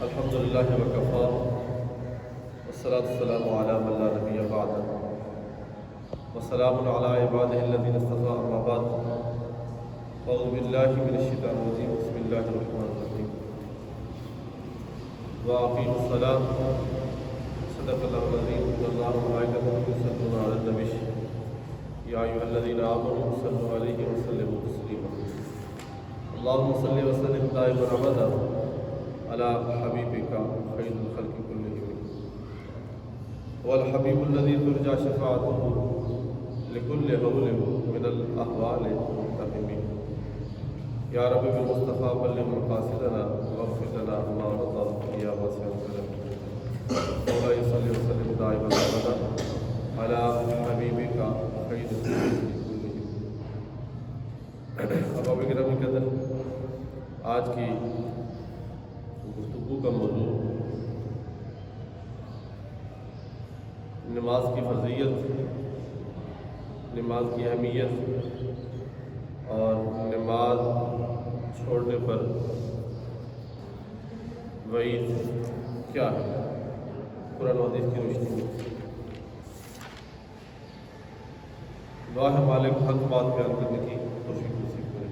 الحمد للہ وکفا والصلاة والسلام علی من لا نبی بعدہ وسلام علی عبادہ الذین اصطفیٰ اما بعد اعوذ باللہ من الشیطان الرجیم بسم اللہ الرحمن الرحیم واقیموا الصلاۃ صدق اللہ العظیم ان اللہ وملائکتہ یصلون علی النبی یا ایھا الذین آمنوا صلوا علیہ وسلموا تسلیما اللہم صل وسلم دائما ابدا علی حبیبک خیر الخلق کلہم والحبیب الذی ترجى شفاعته لكل هول من الاحوال المنتقم یا رب بالمصطفى بلغ مقاصدنا واغفر لنا ما مضى یا واسع الکرم مولاي صل وسلم دائما ابدا علی حبیبک خیر الخلق کلہم۔ احباب کرام قدر، آج کی گفتگو کا موضوع نماز کی فرضیت، نماز کی اہمیت اور نماز چھوڑنے پر وعید کیا ہے قرآن و حدیث کی روشنی میں۔ دعا ہے مالک حق بات بیان کرنے کی توفیق نصیب کرے۔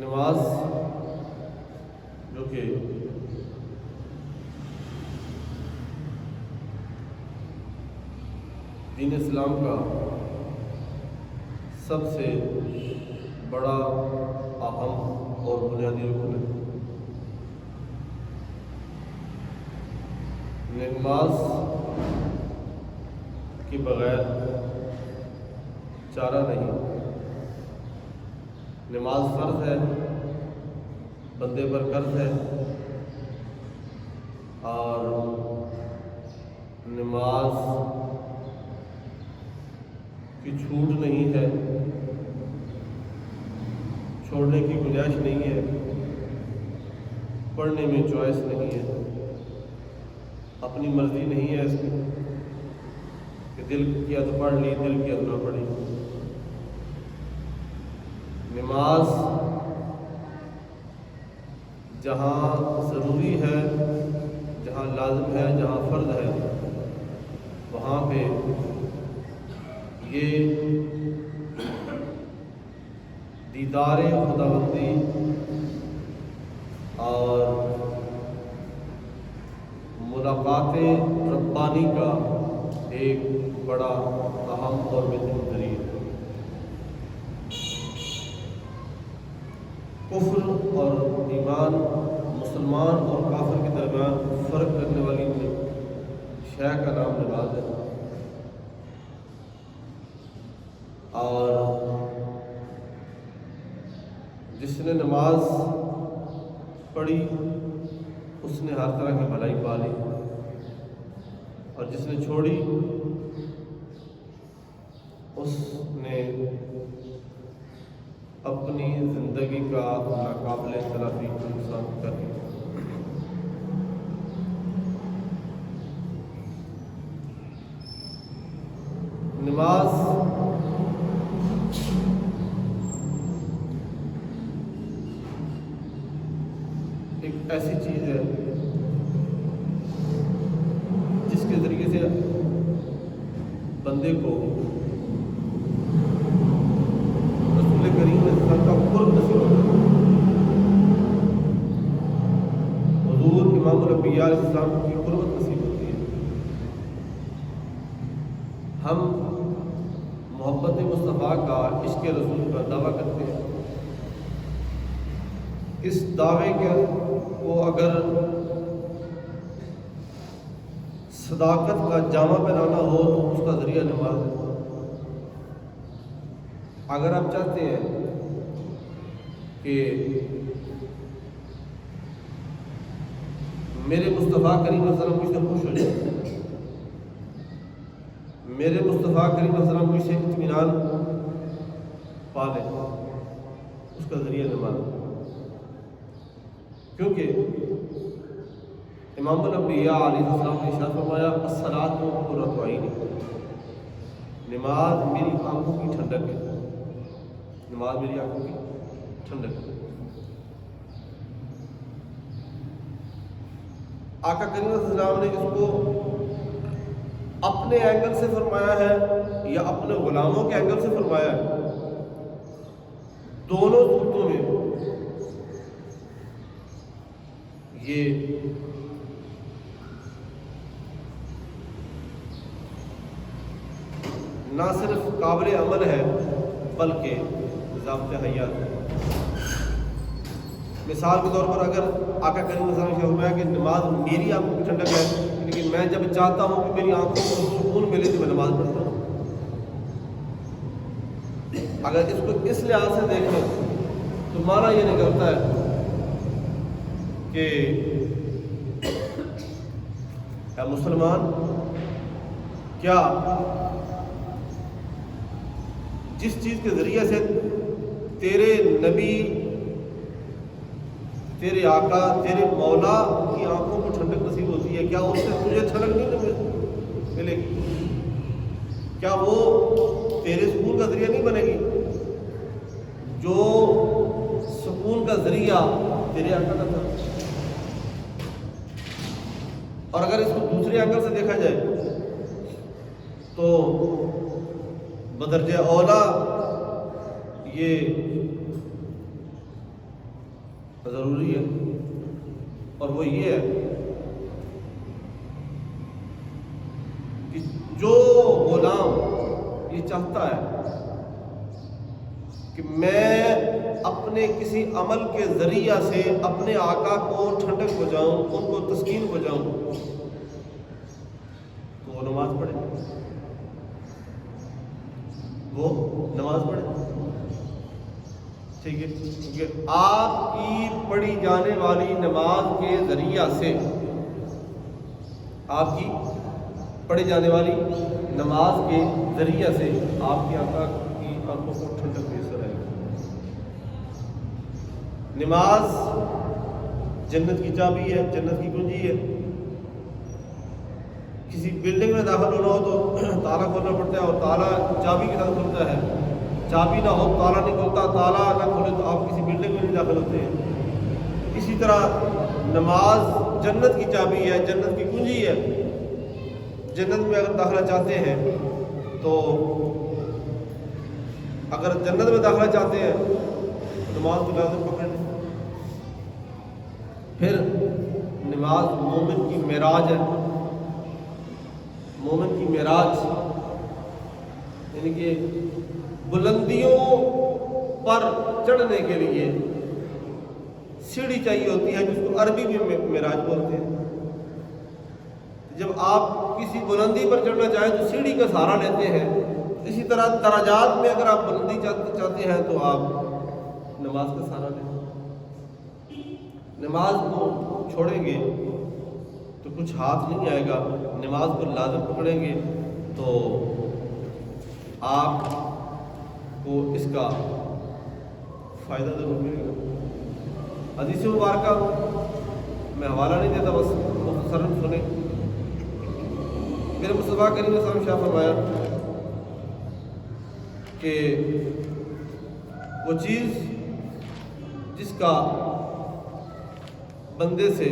نماز جو کہ دین اسلام کا سب سے بڑا اہم اور بنیادی رکن ہے، نماز کے بغیر چارہ نہیں۔ نماز فرض ہے، بندے پر قرض ہے، اور نماز کی چھوٹ نہیں ہے، چھوڑنے کی گنجائش نہیں ہے، پڑھنے میں چوائس نہیں ہے، اپنی مرضی نہیں ہے اس میں کہ دل کیا تو پڑھ لی، دل کیا تو نہ پڑھی۔ نماز جہاں ضروری ہے، جہاں لازم ہے، جہاں فرض ہے، وہاں پہ یہ دیدار خداوندی اور ملاقات ربانی کا ایک بڑا اہم اور بہترین ذریعہ ہے۔ کفر اور ایمان، مسلمان اور کافر کے درمیان فرق کرنے والی شے کا نام نماز ہے، اور جس نے نماز پڑھی اس نے ہر طرح کی بھلائی پا لی، اور جس نے چھوڑی اس نے اپنی زندگی کا ناقابل تلافی نقصان کر دیا۔ نماز ایک ایسی چیز ہے جس کے ذریعے سے بندے کو رسول کریم صلی اللہ علیہ وسلم کا قرب نصیب ہوتا ہے۔ حضور امام الانبیاء علیہ السلام کی قربت نصیب ہوتی ہے۔ ہم محبت مصطفیٰ کا، عشق رسول کا دعویٰ کرتے ہیں۔ اس دعوے کو اگر صداقت کا جامہ پہنانا ہو تو اس کا ذریعہ نماز ہے۔ اگر آپ چاہتے ہیں کہ میرے مصطفیٰ کریم صلی اللہ علیہ وسلم مجھ سے خوش ہو جائے، میرے مصطفیٰ کریم صلی اللہ علیہ وسلم مجھ سے اطمینان پا لے، اس کا ذریعہ نماز ہے۔ کیونکہ امام الانبیاء علیہ السلام نے ارشاد فرمایا الصلاۃ قرۃ عینی، نماز میری آنکھوں کی ٹھنڈک ہے، نماز میری آنکھوں کی ٹھنڈک۔ آقا کریم صلی اللہ علیہ وسلم نے اس کو اپنے اینگل سے فرمایا ہے یا اپنے غلاموں کے اینگل سے فرمایا ہے؟ دونوں صورتوں میں یہ نہ صرف قابل عمل ہے بلکہ ضابطۂ حیات ہے۔ مثال کے طور پر اگر آقا کریم صلی اللہ علیہ وسلم نے فرمایا کہ نماز میری آنکھوں کی ٹھنڈک ہے، لیکن میں جب چاہتا ہوں کہ میری آنکھوں کو سکون ملے تو میں نماز پڑھتا ہوں۔ اگر اس کو اس لحاظ سے دیکھیں تو معنی یہ نکلتا ہے کہ اے مسلمان، کیا جس چیز کے ذریعے سے تیرے نبی، تیرے آقا، تیرے مولا کی آنکھوں کو ٹھنڈک نصیب ہوتی ہے، کیا اس سے تجھے ٹھنڈک نہیں ملے گی؟ کیا وہ تیرے سکون کا ذریعہ نہیں بنے گی؟ جو سکون کا ذریعہ تیرے آقا کا تھا۔ اور اگر اس کو دوسرے اینگل سے دیکھا جائے تو بدرجہ اولا یہ ضروری ہے، اور وہ یہ ہے کہ جو غلام یہ چاہتا ہے کہ میں اپنے کسی عمل کے ذریعہ سے اپنے آقا کو ٹھنڈک پہنچاؤں، ان کو تسکین پہنچاؤں، تو وہ نماز پڑھے، وہ نماز پڑھے، ٹھیک ہے؟ کیونکہ آپ کی پڑھی جانے والی نماز کے ذریعہ سے، آپ کی پڑھی جانے والی نماز کے ذریعہ سے آپ کی آقا کی آنکھوں کو ٹھنڈک میسر ہے۔ نماز جنت کی چابی ہے، جنت کی کنجی ہے۔ کسی بلڈنگ میں داخل ہونا ہو تو تالا کھولنا پڑتا ہے، اور تالا چابی کے ساتھ کھلتا ہے۔ چابی نہ ہو تالا نہیں کھلتا، تالا نہ کھولے تو آپ کسی بلڈنگ میں نہیں داخل ہوتے ہیں۔ اسی طرح نماز جنت کی چابی ہے، جنت کی کنجی ہے۔ جنت میں اگر داخلہ چاہتے ہیں تو اگر جنت میں داخلہ چاہتے ہیں تو نماز کو لازم پکڑ لیں۔ پھر نماز مومن کی معراج ہے۔ مومن کی معراج یعنی کہ بلندیوں پر چڑھنے کے لیے سیڑھی چاہیے ہوتی ہے، جس کو عربی میں معراج بولتے ہیں۔ جب آپ کسی بلندی پر چڑھنا چاہیں تو سیڑھی کا سہارا لیتے ہیں۔ اسی طرح درجات میں اگر آپ بلندی چاہتے ہیں تو آپ نماز کا سہارا لیں۔ نماز کو چھوڑیں گے تو کچھ ہاتھ نہیں آئے گا، نماز کو لازم پکڑیں گے تو آپ کو اس کا فائدہ ضرور ملے گا۔ حدیث مبارکہ میں حوالہ نہیں دیتا، بس مختصراً سنیں۔ میرے مصطفیٰ کریم صلی اللہ علیہ وسلم شاہ فرمایا کہ وہ چیز جس کا بندے سے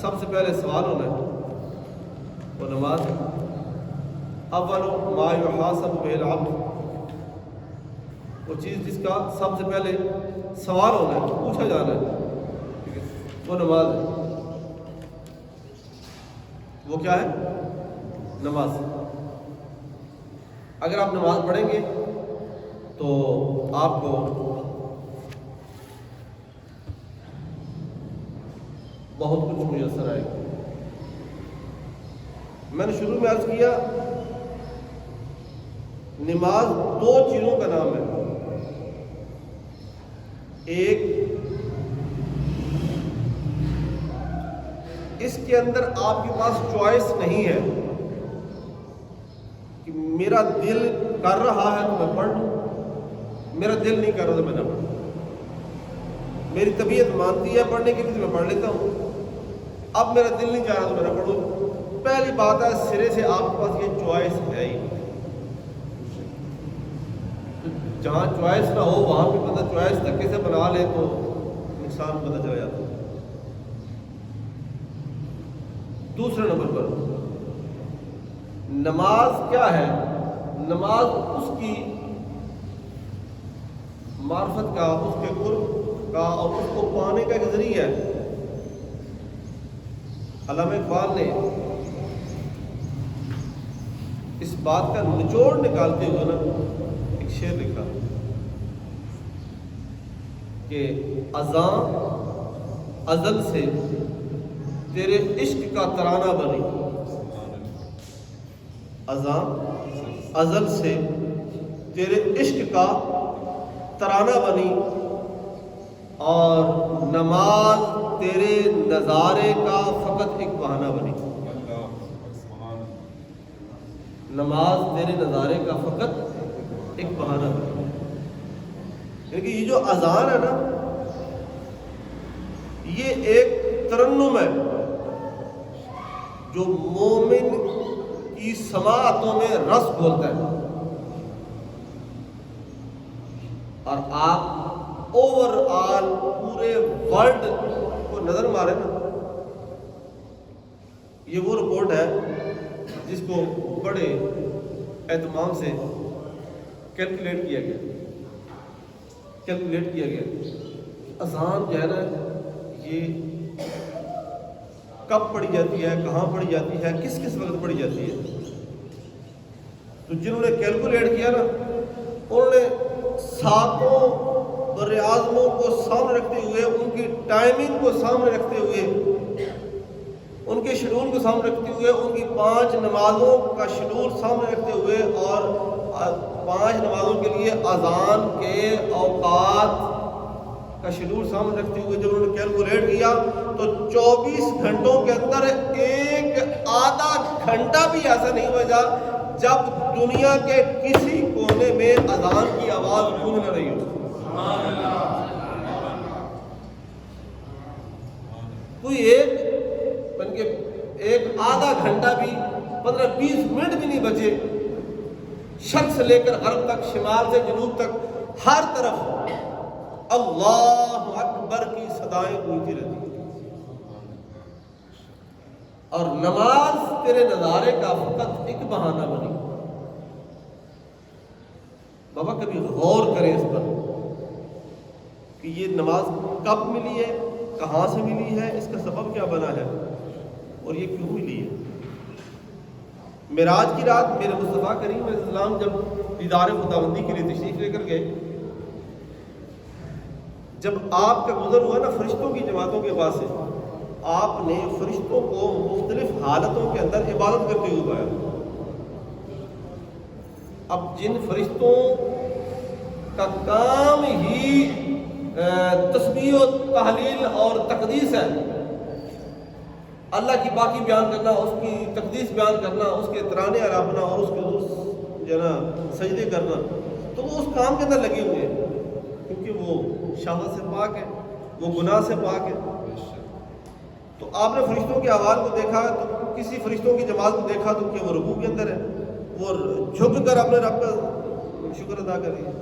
سب سے پہلے سوال ہونا ہے وہ نماز ہے۔ اول ما یحاسب بہ العبد، وہ چیز جس کا سب سے پہلے سوال ہونا ہے، پوچھا جانا ہے، وہ نماز ہے۔ وہ کیا ہے؟ نماز۔ اگر آپ نماز پڑھیں گے تو آپ کو بہت کچھ میسر آئے گا۔ میں نے شروع میں عرض کیا نماز دو چیزوں کا نام ہے۔ ایک اس کے اندر آپ کے پاس چوائس نہیں ہے کہ میرا دل کر رہا ہے تو میں پڑھ لوں، میرا دل نہیں کر رہا تو میں نہ پڑھوں، میری طبیعت مانتی ہے پڑھنے کے لیے تو میں پڑھ لیتا ہوں، اب میرا دل نہیں چاہ رہا تو میں نہ پڑھوں۔ پہلی بات ہے سرے سے آپ کے پاس یہ چوائس ہے ہی۔ تو جہاں چوائس نہ ہو وہاں پہ بندہ چوائس دھکے سے بنا لے تو نقصان پتہ چلا جاتا ہے۔ دوسرے نمبر پر نماز کیا ہے؟ نماز اس کی معرفت کا، اس کے قرب کا اور اس کو پانے کا ایک ذریعہ ہے۔ علامہ اقبال نے اس بات کا نچوڑ نکالتے ہوئے نا ایک شعر لکھا کہ اذاں ازل سے تیرے عشق کا ترانہ بنی، اذاں ازل سے تیرے عشق کا ترانہ بنی، اور نماز تیرے نظارے کا فقط ایک بہانہ بنی۔ نماز تیرے نظارے کا فقط ایک بہانہ بنی۔ کیونکہ یہ جو اذان ہے نا، یہ ایک ترنم ہے جو مومن کی سماعتوں میں رس گھولتا ہے، اور آپ اوور آل پورے ورلڈ کو نظر مارے نا، یہ وہ رپورٹ ہے جس کو بڑے اہتمام سے کیلکولیٹ کیا گیا اذان جو ہے نا یہ کب پڑھی جاتی ہے، کہاں پڑھی جاتی ہے، کس کس وقت پڑھی جاتی ہے۔ تو جنہوں نے کیلکولیٹ کیا نا، انہوں نے ساتوں بر اعظموں کو سامنے رکھتے ہوئے، ان کی ٹائمنگ کو سامنے رکھتے ہوئے، ان کے شیڈول کو سامنے رکھتے ہوئے، ان کی 5 نمازوں کا شیڈول سامنے رکھتے ہوئے، اور 5 نمازوں کے لیے اذان کے اوقات کا شیڈول سامنے رکھتے ہوئے جب انہوں نے کیلکولیٹ کیا تو 24 گھنٹوں کے اندر ایک آدھا گھنٹہ بھی ایسا نہیں بچا جب دنیا کے کسی کونے میں اذان کی آواز گونج نہ رہی ہو۔ کوئی ایک آدھا گھنٹہ بھی، 15-20 منٹ بھی نہیں بچے، شرق سے لے کر غرب تک، شمال سے جنوب تک، ہر طرف اللہ اکبر کی صدائیں گونجتی رہتی ہیں۔ اور نماز تیرے نظارے کا فقط ایک بہانہ بنی۔ بابا کبھی غور کریں اس پر کہ یہ نماز کب ملی ہے، کہاں سے ملی ہے، اس کا سبب کیا بنا ہے، اور یہ کیوں ملی ہے۔ معراج کی رات میرے مصطفیٰ کریم علیہ السلام جب دیدار خداوندی کے لیے تشریف لے کر گئے، جب آپ کا گزر ہوا نا فرشتوں کی جماعتوں کے پاس سے، آپ نے فرشتوں کو مختلف حالتوں کے اندر عبادت کرتے ہوئے پایا۔ اب جن فرشتوں کا کام ہی تسبیح و تحلیل اور تقدیس ہے، اللہ کی باقی بیان کرنا، اس کی تقدیس بیان کرنا، اس کے ترانے علاپنا اور اس کے جو ہے نا سجدے کرنا، تو وہ اس کام کے اندر لگے ہوئے ہیں، کیونکہ وہ شہوت سے پاک ہے، وہ گناہ سے پاک ہے۔ تو آپ نے فرشتوں کے احوال کو دیکھا تو کسی فرشتوں کی جماعت کو دیکھا تو کہ وہ رکوع کے اندر ہے، وہ جھک کر اپنے رب کا شکر ادا کر رہی ہے۔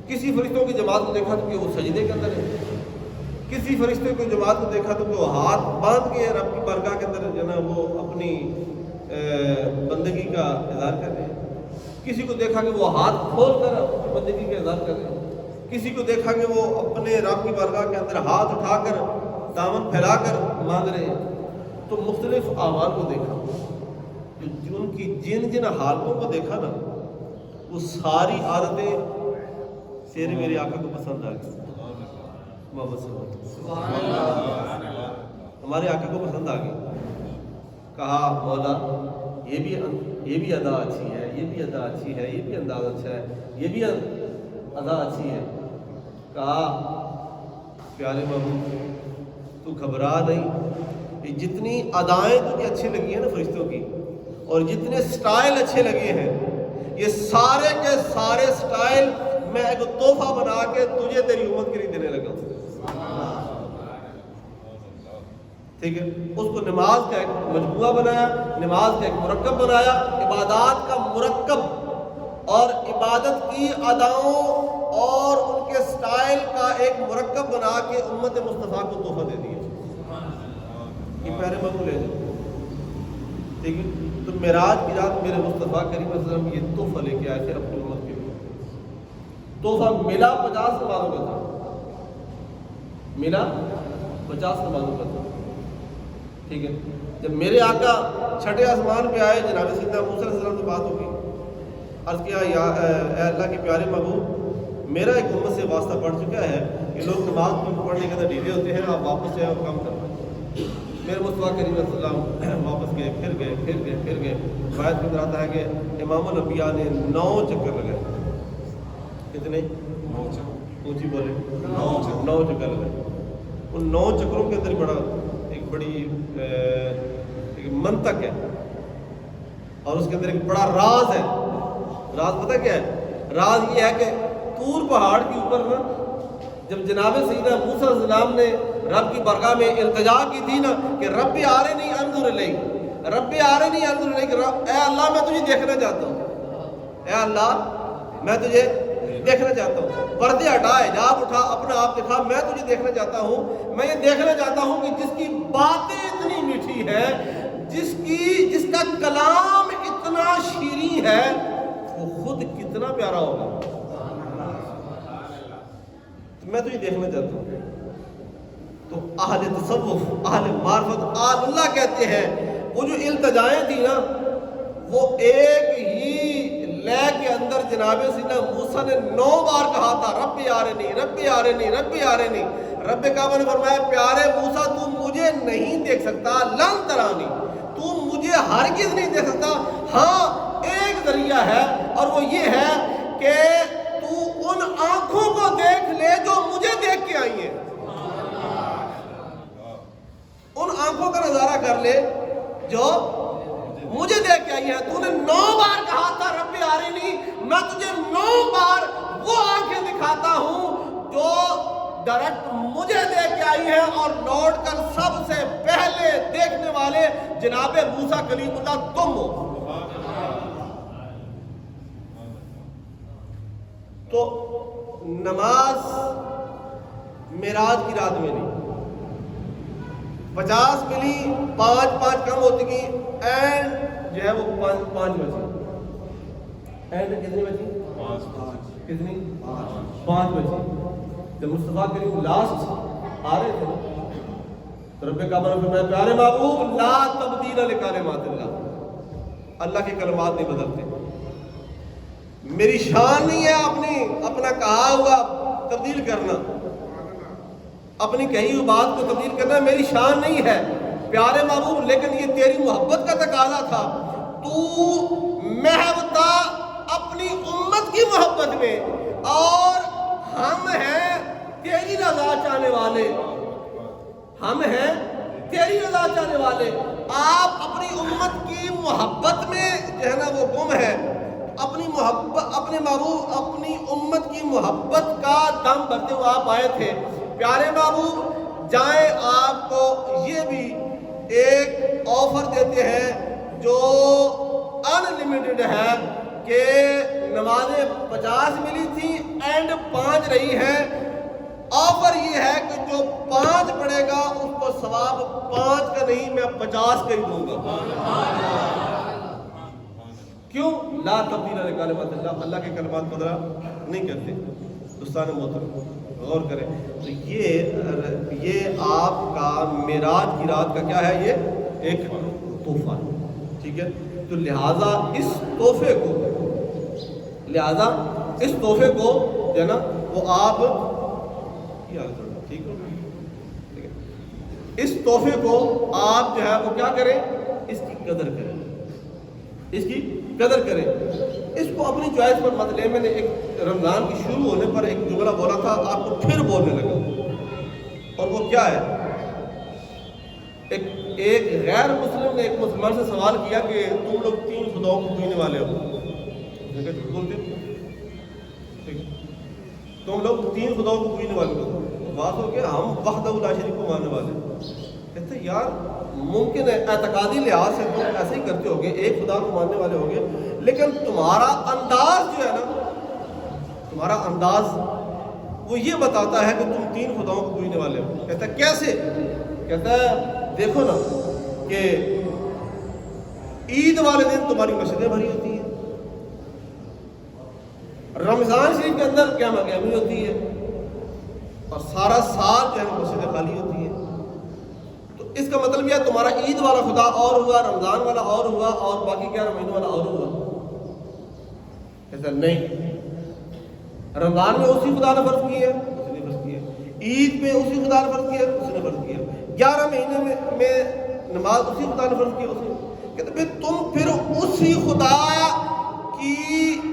کسی فرشتوں کی جماعت کو دیکھا تو کہ وہ سجدے کے اندر ہے۔ کسی فرشتے کو جماعت کو دیکھا تو کہ وہ ہاتھ باندھ کے رب کی بارگاہ کے اندر جو ہے نا وہ اپنی بندگی کا اظہار کر رہے ہیں۔ کسی کو دیکھا کہ وہ ہاتھ کھول کر اپنی بندگی کا اظہار کر رہے ہیں۔ کسی کو دیکھا کہ وہ اپنے رب کی بارگاہ کے اندر ہاتھ اٹھا کر دامن پھیلا کر مانگ رہے ہیں۔ تو مختلف اعمال کو دیکھا، ان کی جن حالتوں کو دیکھا نا، وہ ساری عادتیں تیرے میرے آقا کو پسند آ گئی۔ ہمارے آقا کو پسند آ گئی۔ کہا مولا یہ بھی ادا اچھی ہے، یہ بھی ادا اچھی ہے، یہ بھی انداز اچھا ہے، یہ بھی ادا اچھی ہے۔ کہا پیارے محبوب تو گھبرا نہیں، یہ جتنی ادائیں تجھے اچھی لگی ہیں نا فرشتوں کی، اور جتنے سٹائل اچھے لگے ہیں، یہ سارے کے سارے سٹائل میں ایک تحفہ بنا کے تجھے تیری امت کے لیے دینے لگا ہوں۔ ٹھیک ہے، اس کو نماز کا ایک مجموعہ بنایا، نماز کا ایک مرکب بنایا، عبادات کا مرکب اور عبادت کی اداؤں اور ان کے سٹائل کا ایک مرکب بنا کے امت مصطفیٰ کو تحفہ دے دیا کہ پیارے محبوب لے جاؤ. ٹھیک ہے. تو معراج کی رات میرے مصطفیٰ کریم صلی اللہ علیہ وسلم یہ تحفہ لے کے آئے تھے اپنی امت کے لیے. تحفہ ملا 50 نمازوں کا تھا. ملا 50 نمازوں کا تھا. ٹھیک ہے. جب میرے آقا چھٹے آسمان پہ آئے, جناب سیدنا موسیٰ علیہ السلام سے بات ہو گئی. عرض کیا یا اے اللہ کے پیارے محبوب, میرا ایک امت سے واسطہ پڑ چکا ہے کہ لوگ نماز پڑھنے کے اندر ڈھیلے ہوتے ہیں, آپ واپس جائیں اور کام کرنا. میرے مصطفیٰ کریم صلی اللہ علیہ وسلم واپس گئے, پھر گئے. روایت کے اندر آتا ہے کہ امام الانبیاء نے 9 چکر لگائے. کتنے؟ 9 چکر. اونچی بولے 9 چکر لگائے. ان 9 چکروں کے اندر ایک بڑی منطق ہے, اور اس کے اندر ایک بڑا راز ہے. راز پتہ کیا ہے؟ راز یہ ہے کہ طور پہاڑ کے اوپر نا جب جناب سیدنا موسیٰ علیہ السلام نے رب کی بارگاہ میں التجا کی تھی نا کہ رب ارنی انظر الیک, رب ارنی انظر الیک, اے اللہ میں تجھے دیکھنا چاہتا ہوں, اے اللہ میں تجھے دیکھنا چاہتا ہوں. پردے ہٹا, حجاب اٹھا, اپنا آپ دکھا, میں تجھے دیکھنا چاہتا ہوں. میں یہ دیکھنا چاہتا ہوں کہ جس کی باتیں اتنی میٹھی ہے, جس کا کلام اتنا شیریں ہے, وہ خود کتنا پیارا ہوگا. میں تجھے دیکھنا چاہتا ہوں. تو اہل تصوف, اہل معرفت, آل اللہ کہتے ہیں وہ جو التجائیں تھی نا, وہ ایک ہی لے کے اندر جناب سیدنا موسیٰ نے 9 بار کہا تھا رب ارنی, رب ارنی, رب ارنی. رب کعبہ نے فرمایا پیارے موسیٰ تو مجھے نہیں دیکھ سکتا, لن ترانی, تو مجھے ہرگز نہیں دیکھ سکتا. ہاں ایک ذریعہ ہے, اور وہ یہ ہے کہ تو ان آنکھوں کو دیکھ لے جو مجھے دیکھ کے آئی ہیں. ان آنکھوں کا نظارہ کر لے جو مجھے دیکھ کے آئی ہیں. تو نے 9 بار کہا تھا رب ارنی, میں تجھے 9 بار وہ آنکھیں دکھاتا ہوں جو ڈائریکٹ مجھے دیکھ کے آئی ہیں, اور لوٹ کر سب سے پہلے دیکھنے والے جناب موسیٰ کلیم اللہ تم ہو. تو نماز معراج کی رات میں نہیں, 50 ملی, 5 کم ہوتی گئی, اینڈ جو ہے وہ 5 بچی. اینڈ کتنی بچی؟ 5. 5 بچی. جب مصطفیٰ کریم لاسٹ آ رہے تھے تو رب کعبہ نے فرمایا پیارے محبوب لا تبدیل لکلمات اللہ, اللہ کے کلمات نہیں بدلتے. میری شان نہیں ہے اپنا کہا ہوا تبدیل کرنا, اپنی کہی ہوئی بات کو تبدیل کرنا میری شان نہیں ہے پیارے محبوب, لیکن یہ تیری محبت کا تقاضا تھا. تو محب تھا اپنی امت کی محبت میں, اور ہم ہیں تیری رضا چاہنے والے, ہم ہیں تیری رضا چاہنے والے. آپ اپنی امت کی محبت میں جو ہے نا وہ گم ہے. اپنی محبت, اپنے محبوب, اپنی امت کی محبت کا دم بھرتے ہوئے آپ آئے تھے. پیارے محبوب جائیں, آپ کو یہ بھی ایک آفر دیتے ہیں جو ان لمیٹڈ ہے کہ نمازیں 50 ملی تھی اینڈ 5 رہی ہیں. آفر یہ ہے کہ جو 5 پڑھے گا اس کو ثواب 5 کا نہیں, میں 50 کا ہی دوں گا. کیوں؟ لا تبدیل لکلمات اللہ, اللہ کے کلمات بدلا نہیں کرتے. دوستان محترم غور کریں, تو یہ آپ کا معراج کی رات کا کیا ہے, یہ ایک تحفہ ہے. ٹھیک ہے, تو لہٰذا اس تحفے کو جو ہے نا وہ آپ ٹھیک ہو, اس تحفے کو آپ جو ہے وہ کیا کریں, اس کی قدر کریں, اس کی قدر کریں. اس کو اپنی چوائس پر مت لیں. میں نے ایک رمضان کی شروع ہونے پر ایک جملہ بولا تھا, آپ کو پھر بولنے لگا, اور وہ کیا ہے, ایک غیر مسلم نے ایک مسلمان سے سوال کیا کہ تم لوگ 3 خداؤں کو پوجنے والے ہو. تم لوگ 3 خداؤں کو پوجنے والے ہو. بات ہو کہ ہم وحدہ لا شریک کو ماننے والے. کہتے یار ممکن ہے اعتقادی لحاظ سے تم ایسے ہی کرتے ہوگے، ایک خدا کو ماننے والے ہوگے، لیکن تمہارا انداز جو ہے نا، تمہارا انداز وہ یہ بتاتا ہے کہ تم تین خداؤں کو پوجنے والے ہو۔ کہتا ہے کیسے؟ کہتا ہے دیکھو نا کہ عید والے دن تمہاری مسجدیں بھری ہوتی ہیں، رمضان شریف کے اندر قیام قیامی ہوتی ہے، اور سارا سال جو ہے مسجدیں خالی ہوتی ہیں۔ تو اس کا مطلب یہ تمہارا عید والا خدا اور ہوا، رمضان والا اور ہوا، اور باقی 11 مہینوں والا اور ہوا۔ ایسا نہیں، رمضان میں اسی خدا نے فرض کی ہے، اسی نے فرض کی ہے، عید میں اسی خدا نے فرض کی ہے، اسی نے فرض کی ہے، 11 مہینے میں نماز اسی خدا نے فرض کی ہے، اسی نے۔ کہتے پھر تم اسی خدا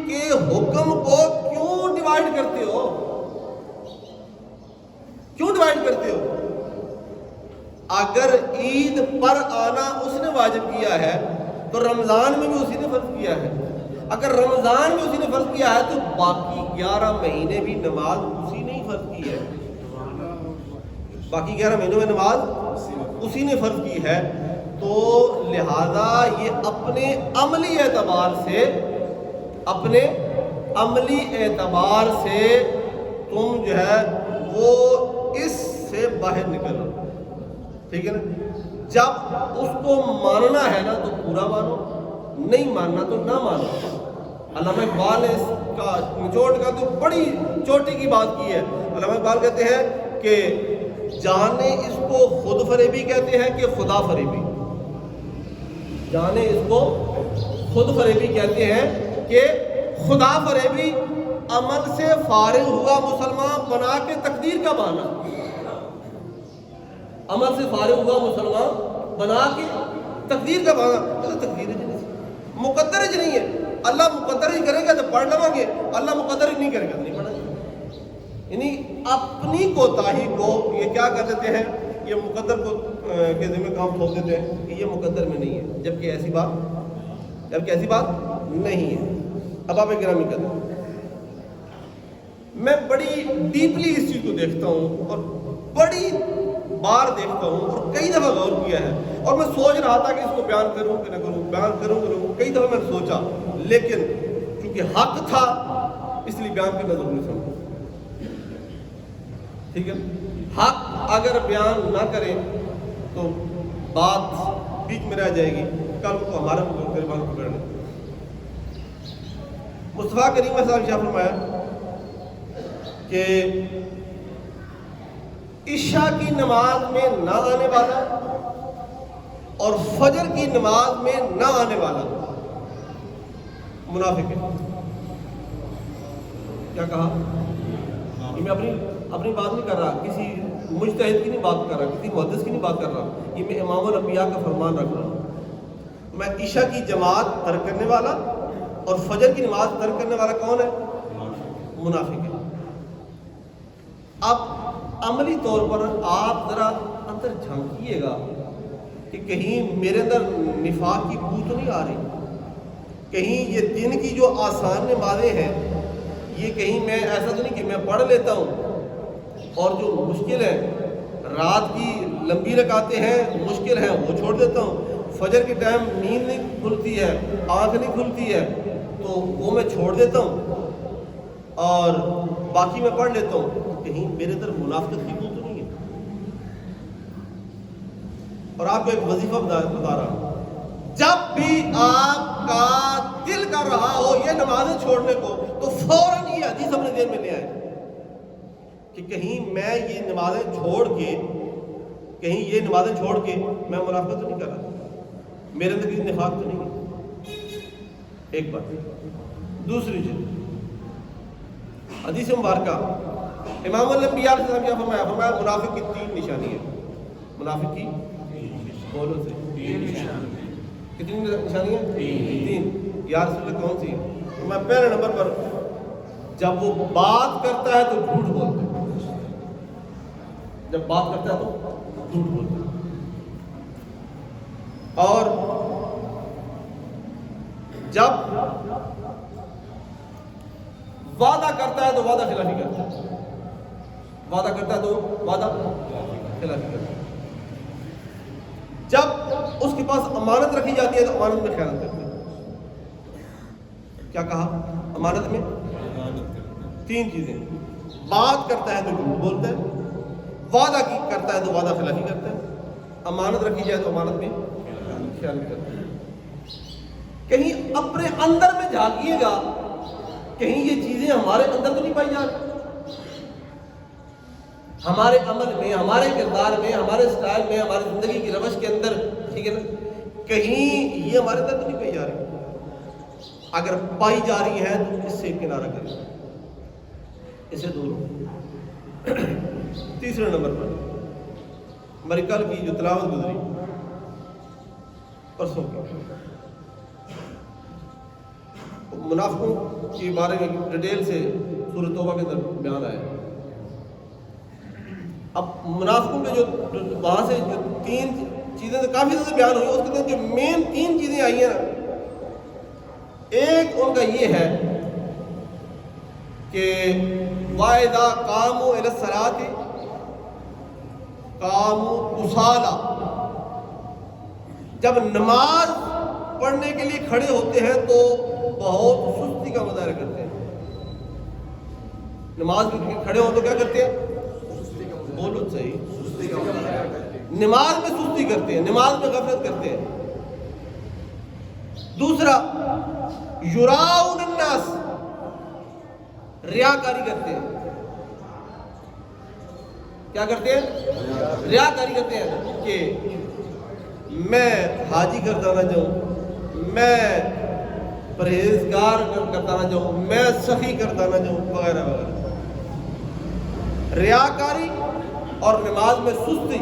کے حکم کو کیوں ڈیوائیڈ کرتے ہو؟ کیوں ڈیوائیڈ کرتے ہو؟ اگر عید پر آنا اس نے واجب کیا ہے تو رمضان میں بھی اسی نے فرض کیا ہے، اگر رمضان میں اسی نے فرض کیا ہے تو باقی 11 مہینے بھی نماز اسی نے ہی فرض کی ہے، باقی 11 مہینوں میں نماز اسی نے فرض کی ہے۔ تو لہذا یہ اپنے عملی اعتبار سے تم جو ہے وہ اس سے باہر نکلو، ٹھیک ہے نا؟ جب اس کو ماننا ہے نا تو پورا مانو، نہیں ماننا تو نہ مانو۔ علامہ اقبال نے اس کا نچوڑ کا تو بڑی چوٹی کی بات کی ہے۔ علامہ اقبال کہتے ہیں کہ جانے اس کو خود فریبی کہتے ہیں کہ خدا فریبی، جانے اس کو خود فریبی کہتے ہیں کہ خدا فریبی، عمل سے فارغ ہوا مسلمان بنا کے تقدیر کا بہانا، عمل سے فارغ ہوا مسلمان بنا کے تقدیر کا بہانا۔ تقدیر مقدر ہی نہیں ہے، اللہ مقدر ہی کرے گا تو پڑھ لیں گے، اللہ مقدر ہی نہیں کرے گا تو نہیں پڑھا جائے گا۔ یعنی اپنی کوتاہی کو یہ کیا کر دیتے ہیں، یہ مقدر کو کے ذمہ کام تھوپ دیتے ہیں کہ یہ مقدر میں نہیں ہے، جبکہ ایسی بات نہیں ہے۔ اب آپ گرامی کرتے ہیں، میں بڑی ڈیپلی اس چیز کو دیکھتا ہوں اور بڑی بار دیکھتا ہوں اور کئی دفعہ غور کیا ہے، اور میں سوچ رہا تھا کہ اس کو بیان کروں کہ نہ کروں، بیان کروں کئی دفعہ میں نے سوچا، لیکن چونکہ حق تھا اس لیے بیان کرنا ضروری سمجھا، ٹھیک ہے؟ حق اگر بیان نہ کریں تو بات بیچ میں رہ جائے گی، کل کو ہمارا قربان پکڑ لیں۔ مصطفیٰ کریم صاحب نے فرمایا کہ عشاء کی نماز میں نہ آنے والا اور فجر کی نماز میں نہ آنے والا منافق ہے۔ کیا کہا؟ میں اپنی بات نہیں کر رہا، کسی مجتہد کی نہیں بات کر رہا، کسی محدث کی نہیں بات کر رہا، یہ میں امام الانبیاء کا فرمان رکھ رہا ہوں۔ میں عشاء کی جماعت ترک کرنے والا اور فجر کی نماز ترک کرنے والا کون ہے؟ منافق ہے۔ اب عملی طور پر آپ ذرا اندر جھانکیے گا کہ کہیں میرے اندر نفاق کی بو تو نہیں آ رہی، کہیں یہ دن کی جو آسان نمازیں ہیں یہ کہیں میں ایسا تو نہیں کہ میں پڑھ لیتا ہوں اور جو مشکل ہے رات کی لمبی رکعتیں ہیں مشکل ہیں وہ چھوڑ دیتا ہوں، فجر کے ٹائم نیند نہیں کھلتی ہے، آنکھ نہیں کھلتی ہے تو وہ میں چھوڑ دیتا ہوں اور باقی میں پڑھ لیتا ہوں، کہیں میرے اندر منافقت کی بو تو نہیں ہے۔ اور آپ کو ایک وظیفہ بتا رہا ہوں، جب بھی آپ کا دل کر رہا ہو یہ نمازیں چھوڑنے کو تو فوراً یہ حدیث اپنے ذہن میں لے آئے کہ کہیں میں یہ نمازیں چھوڑ کے میں منافقت تو نہیں کر رہا، میرے اندر کسی نفاق تو نہیں ہے۔ ایک بات۔ دوسری چیز، حدیث مبارکہ امام الانبیاء علیہ السلام کیا فرمایا؟ منافق کی 3 نشانی ہے۔ منافق کی بولو سے 3 نشانی۔ کتنی نشانیاں؟ 3۔ یا رسول اللہ کون سی ہے؟ میں پہلے نمبر پر جب وہ بات کرتا ہے تو جھوٹ بولتا ہے، جب بات کرتا ہے تو جھوٹ بولتا ہے، اور جب وعدہ کرتا ہے تو وعدہ خلافی کرتا ہے، وعدہ کرتا ہے تو وعدہ خلافی کرتا ہے۔ جب اس کے پاس امانت رکھی جاتی ہے تو امانت میں خیانت کرتے ہیں. کیا کہا؟ امانت میں تین چیزیں. بات کرتا ہے تو جھوٹ بولتا ہے، وعدہ کی کرتا ہے تو وعدہ خلافی کرتا ہے، امانت رکھی جائے تو امانت میں خیانت کرتا ہے. کہیں اپنے اندر میں جھانکیے گا، کہیں یہ چیزیں ہمارے اندر تو نہیں پائی جا رہی؟ ہمارے عمل میں، ہمارے کردار میں، ہمارے سٹائل میں، ہماری زندگی کی روش کے اندر، ٹھیک ہے نا، کہیں یہ ہمارے اندر تو نہیں پائی جا رہی؟ اگر پائی جا رہی ہے تو اس سے کنارہ کریں، اسے دور ہو. تیسرے نمبر پر ہماری کل کی جو تلاوت گزری پرسوں کی، منافقوں کے بارے میں ڈیٹیل سے سورۃ توبہ کے اندر بیان آیا. اب منافقوں کے جو وہاں سے جو تین چیزیں کافی زیادہ بیان ہوئی، اس کے اندر جو مین تین چیزیں آئی ہیں نا، ایک ان کا یہ ہے کہ وَإِذَا قَامُوا إِلَى الصَّلَاةِ قَامُوا كُسَالَىٰ، جب نماز پڑھنے کے لیے کھڑے ہوتے ہیں تو بہت سستی کا مظاہرہ کرتے ہیں. نماز میں کھڑے ہو تو کیا کرتے ہیں؟ بولو صحیح، سستی کا مظاہرہ. نماز میں سستی کرتے ہیں، نماز میں غفلت کرتے ہیں. دوسرا یراؤن الناس، ریاکاری کرتے ہیں. کیا کرتے ہیں؟ ریاکاری کرتے ہیں کہ میں حاجی کرتا نہ جاؤں، میں پرہیزگار کرتا نہ جاؤں، میں سخی کرتا نہ جاؤں، وغیرہ وغیرہ. ریاکاری اور نماز میں سستی.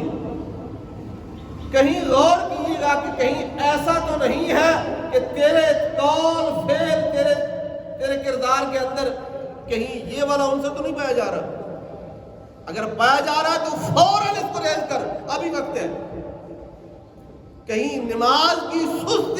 کہیں غور کیجیے گا کہ کہیں ایسا تو نہیں ہے کہ تیرے قول فعل تیرے کردار کے اندر کہیں یہ والا عنصر تو نہیں پایا جا رہا؟ اگر پایا جا رہا ہے تو فوراً اس کو ریز کر، ابھی وقت ہے. کہیں نماز کی سستی